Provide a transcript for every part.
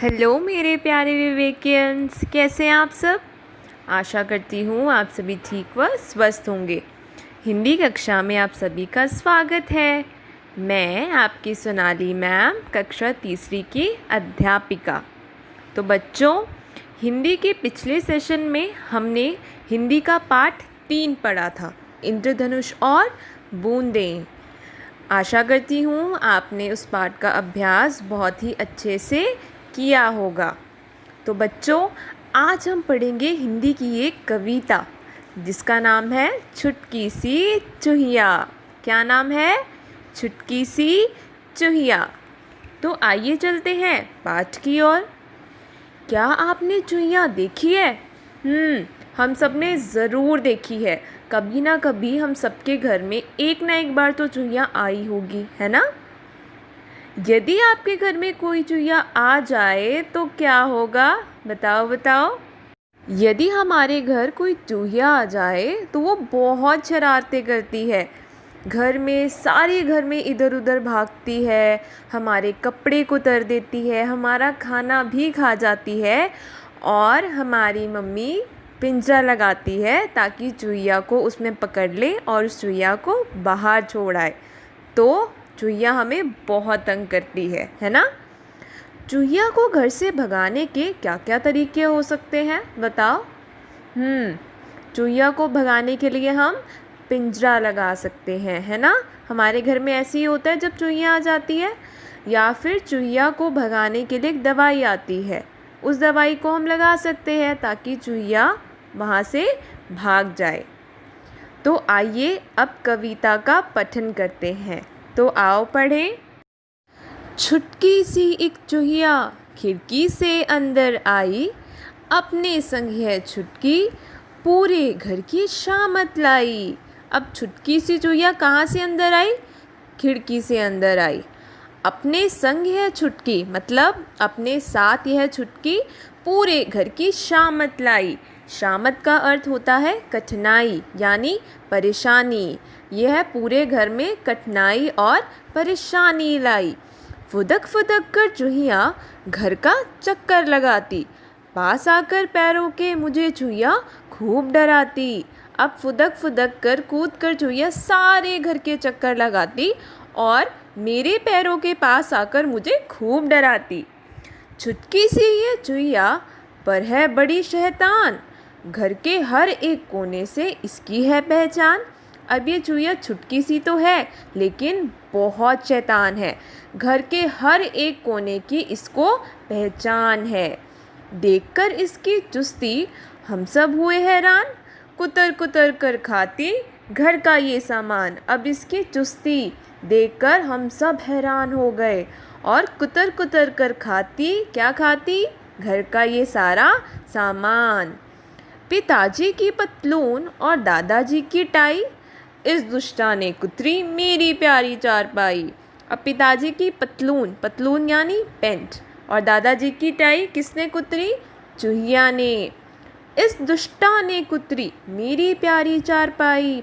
Hello मेरे प्यारे विवेकियंस, कैसे हैं आप सब। आशा करती हूँ आप सभी ठीक व स्वस्थ होंगे। हिंदी कक्षा में आप सभी का स्वागत है। मैं आपकी सोनाली मैम, कक्षा तीसरी की अध्यापिका। तो बच्चों, हिंदी के पिछले सेशन में हमने हिंदी का पाठ 3 पढ़ा था, इंद्रधनुष और बूंदें। आशा करती हूँ आपने उस पाठ का अभ्यास बहुत ही अच्छे से किया होगा। तो बच्चों, आज हम पढ़ेंगे हिंदी की एक कविता जिसका नाम है छुटकी सी चूहिया। क्या नाम है? छुटकी सी चूहिया। तो आइए चलते हैं पाठ की ओर। क्या आपने चूहिया देखी है? हम सब ने ज़रूर देखी है। कभी ना कभी हम सबके घर में एक ना एक बार तो चूहिया आई होगी, है ना। यदि आपके घर में कोई चूहिया आ जाए तो क्या होगा? बताओ बताओ। यदि हमारे घर कोई चूहिया आ जाए तो वो बहुत शरारतें करती है। घर में इधर उधर भागती है, हमारे कपड़े को तर देती है, हमारा खाना भी खा जाती है और हमारी मम्मी पिंजरा लगाती है ताकि चूहिया को उसमें पकड़ ले और उस चूहिया को बाहर छोड़ आए। तो चूहिया हमें बहुत तंग करती है ना। चूहिया को घर से भगाने के क्या क्या तरीके हो सकते हैं, बताओ। चूहिया को भगाने के लिए हम पिंजरा लगा सकते हैं, है ना। हमारे घर में ऐसे ही होता है जब चूहिया आ जाती है। या फिर चूहिया को भगाने के लिए एक दवाई आती है, उस दवाई को हम लगा सकते हैं ताकि चूहिया वहाँ से भाग जाए। तो आइए अब कविता का पठन करते हैं। तो आओ पढ़ें। छुटकी सी एक चूहिया खिड़की से अंदर आई, अपने संग है छुटकी पूरे घर की शामत लाई। अब छुटकी सी चूहिया कहाँ से अंदर आई? खिड़की से अंदर आई। अपने संग है छुटकी मतलब अपने साथ यह छुटकी पूरे घर की शामत लाई। शामत का अर्थ होता है कठिनाई यानी परेशानी। यह पूरे घर में कठिनाई और परेशानी लाई। फुदक फुदक कर चूहिया घर का चक्कर लगाती, पास आकर पैरों के मुझे चूहिया खूब डराती। अब फुदक फुदक कर कूद कर चूहिया सारे घर के चक्कर लगाती और मेरे पैरों के पास आकर मुझे खूब डराती। छुटकी सी ये चूहिया पर है बड़ी शैतान, घर के हर एक कोने से इसकी है पहचान। अब ये चूहिया छुटकी सी तो है लेकिन बहुत शैतान है। घर के हर एक कोने की इसको पहचान है। देखकर इसकी चुस्ती हम सब हुए हैरान, कुतर कुतर कर खाती घर का ये सामान। अब इसकी चुस्ती देखकर हम सब हैरान हो गए और कुतर कुतर कर खाती, क्या खाती? घर का ये सारा सामान। पिताजी की पतलून और दादाजी की टाई, इस दुष्टा ने कुतरी मेरी प्यारी चारपाई। अब पिताजी की पतलून, पतलून यानी पैंट, और दादाजी की टाई किसने कुतरी? चूहिया ने। इस दुष्टा ने कुतरी मेरी प्यारी चारपाई।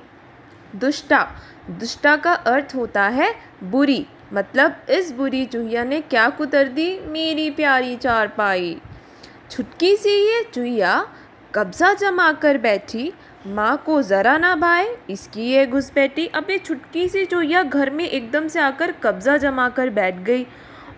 दुष्टा, दुष्टा का अर्थ होता है बुरी, मतलब इस बुरी चूहिया ने क्या कुतर दी? मेरी प्यारी चारपाई। छुटकी सी ये चूहिया कब्जा जमा कर बैठी, माँ को ज़रा ना भाए इसकी ये घुसपैठी। अब ये छुटकी सी चूहिया घर में एकदम से आकर कब्जा जमा कर बैठ गई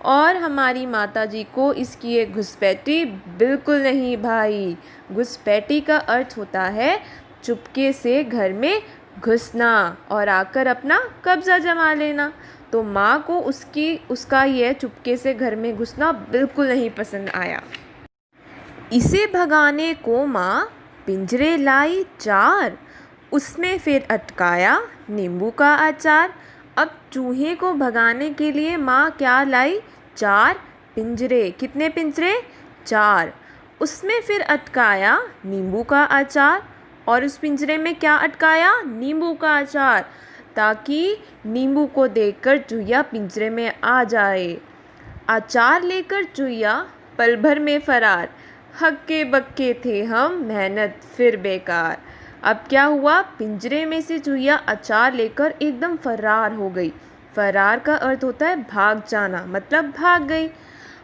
और हमारी माता जी को इसकी ये घुसपैठी बिल्कुल नहीं भाई। घुसपैठी का अर्थ होता है चुपके से घर में घुसना और आकर अपना कब्जा जमा लेना। तो माँ को उसका यह चुपके से घर में घुसना बिल्कुल नहीं पसंद आया। इसे भगाने को माँ पिंजरे लाई 4, उसमें फिर अटकाया नींबू का अचार। अब चूहे को भगाने के लिए माँ क्या लाई? 4 पिंजरे। कितने पिंजरे? 4। उसमें फिर अटकाया नींबू का अचार, और उस पिंजरे में क्या अटकाया? नींबू का अचार, ताकि नींबू को देखकर चूहिया पिंजरे में आ जाए। अचार लेकर चूहिया पल भर में फरार, हक्के बक्के थे हम मेहनत फिर बेकार। अब क्या हुआ? पिंजरे में से चूहिया अचार लेकर एकदम फरार हो गई। फरार का अर्थ होता है भाग जाना, मतलब भाग गई।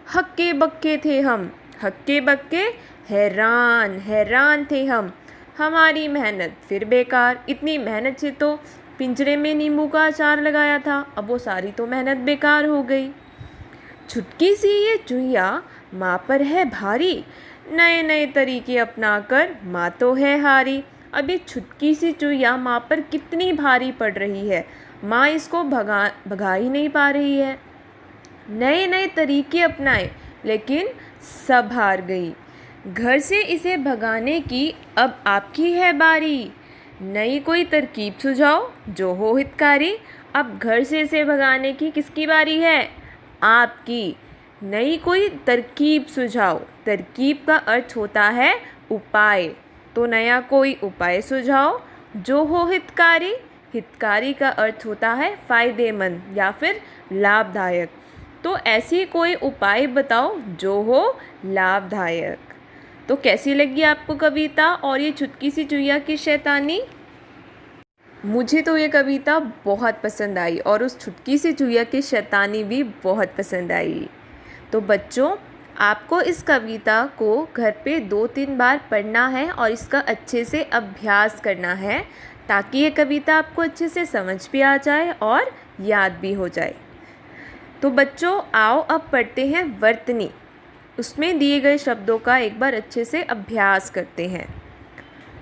हक्के बक्के थे हम, हक्के बक्के हैरान हैरान थे हम, हमारी मेहनत फिर बेकार। इतनी मेहनत से तो पिंजरे में नींबू का अचार लगाया था, अब वो सारी तो मेहनत बेकार हो गई। छुटकी सी ये चुहिया माँ पर है भारी, नए नए तरीके अपनाकर माँ तो है हारी। अब ये छुटकी सी चुहिया माँ पर कितनी भारी पड़ रही है, माँ इसको भगा ही नहीं पा रही है। नए नए तरीके अपनाए लेकिन सब हार गई। घर से इसे भगाने की अब आपकी है बारी, नई कोई तरकीब सुझाओ जो हो हितकारी। अब घर से इसे भगाने की किसकी बारी है, आपकी। नई कोई तरकीब सुझाओ, तरकीब का अर्थ होता है उपाय, तो नया कोई उपाय सुझाओ जो हो हितकारी। हितकारी का अर्थ होता है फ़ायदेमंद या फिर लाभदायक, तो ऐसी कोई उपाय बताओ जो हो लाभदायक। तो कैसी लगी आपको कविता और ये छुटकी सी चुहिया की शैतानी? मुझे तो ये कविता बहुत पसंद आई और उस छुटकी सी चुहिया की शैतानी भी बहुत पसंद आई। तो बच्चों, आपको इस कविता को घर पे 2-3 बार पढ़ना है और इसका अच्छे से अभ्यास करना है, ताकि ये कविता आपको अच्छे से समझ भी आ जाए और याद भी हो जाए। तो बच्चों, आओ अब पढ़ते हैं वर्तनी। उसमें दिए गए शब्दों का एक बार अच्छे से अभ्यास करते हैं।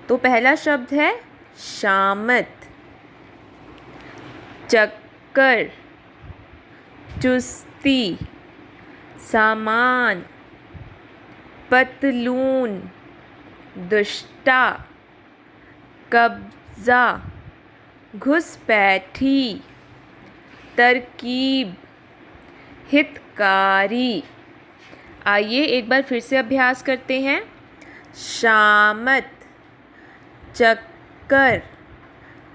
तो पहला शब्द है शामत, चक्कर, चुस्ती, सामान, पतलून, दुष्टा, कब्जा, घुसपैठी, तरकीब, हितकारी। आइए एक बार फिर से अभ्यास करते हैं। शामत, चक्कर,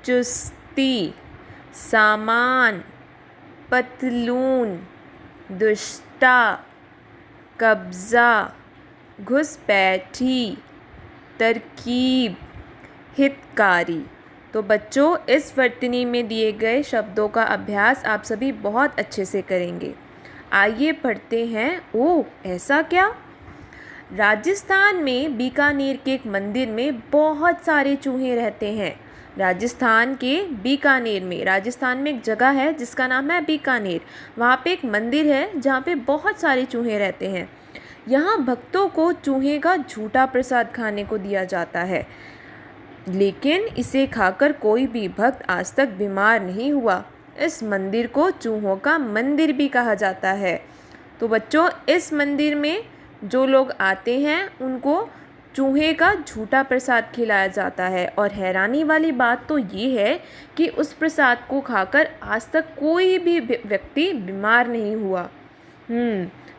चुस्ती, सामान, पतलून, दुष्टा, कब्जा, घुसपैठी, तरकीब, हितकारी। तो बच्चों, इस वर्तनी में दिए गए शब्दों का अभ्यास आप सभी बहुत अच्छे से करेंगे। आइए पढ़ते हैं। ओह, ऐसा क्या? राजस्थान में बीकानेर के एक मंदिर में बहुत सारे चूहे रहते हैं। राजस्थान के बीकानेर में, राजस्थान में एक जगह है जिसका नाम है बीकानेर। वहाँ पे एक मंदिर है जहाँ पे बहुत सारे चूहे रहते हैं। यहाँ भक्तों को चूहे का झूठा प्रसाद खाने को दिया जाता है, लेकिन इसे खाकर कोई भी भक्त आज तक बीमार नहीं हुआ। इस मंदिर को चूहों का मंदिर भी कहा जाता है। तो बच्चों, इस मंदिर में जो लोग आते हैं उनको चूहे का झूठा प्रसाद खिलाया जाता है, और हैरानी वाली बात तो ये है कि उस प्रसाद को खाकर आज तक कोई भी व्यक्ति बीमार नहीं हुआ।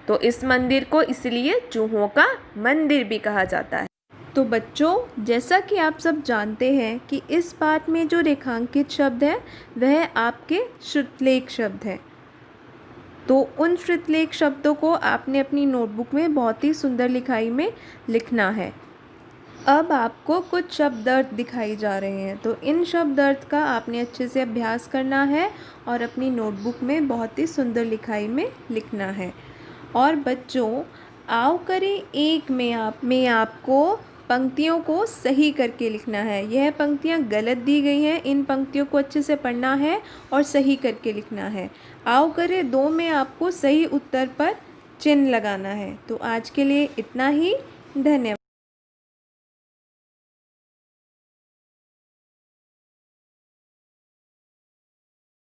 तो इस मंदिर को इसलिए चूहों का मंदिर भी कहा जाता है। तो बच्चों, जैसा कि आप सब जानते हैं कि इस पाठ में जो रेखांकित शब्द है वह आपके श्रुतलेख शब्द हैं। तो उन श्रुतलेख शब्दों को आपने अपनी नोटबुक में बहुत ही सुंदर लिखाई में लिखना है। अब आपको कुछ शब्द अर्थ दिखाई जा रहे हैं, तो इन शब्द अर्थ का आपने अच्छे से अभ्यास करना है और अपनी नोटबुक में बहुत ही सुंदर लिखाई में लिखना है। और बच्चों, आओ करें एक में आपको पंक्तियों को सही करके लिखना है। यह पंक्तियाँ गलत दी गई हैं, इन पंक्तियों को अच्छे से पढ़ना है और सही करके लिखना है। आओ करें 2 में आपको सही उत्तर पर चिन्ह लगाना है। तो आज के लिए इतना ही। धन्यवाद।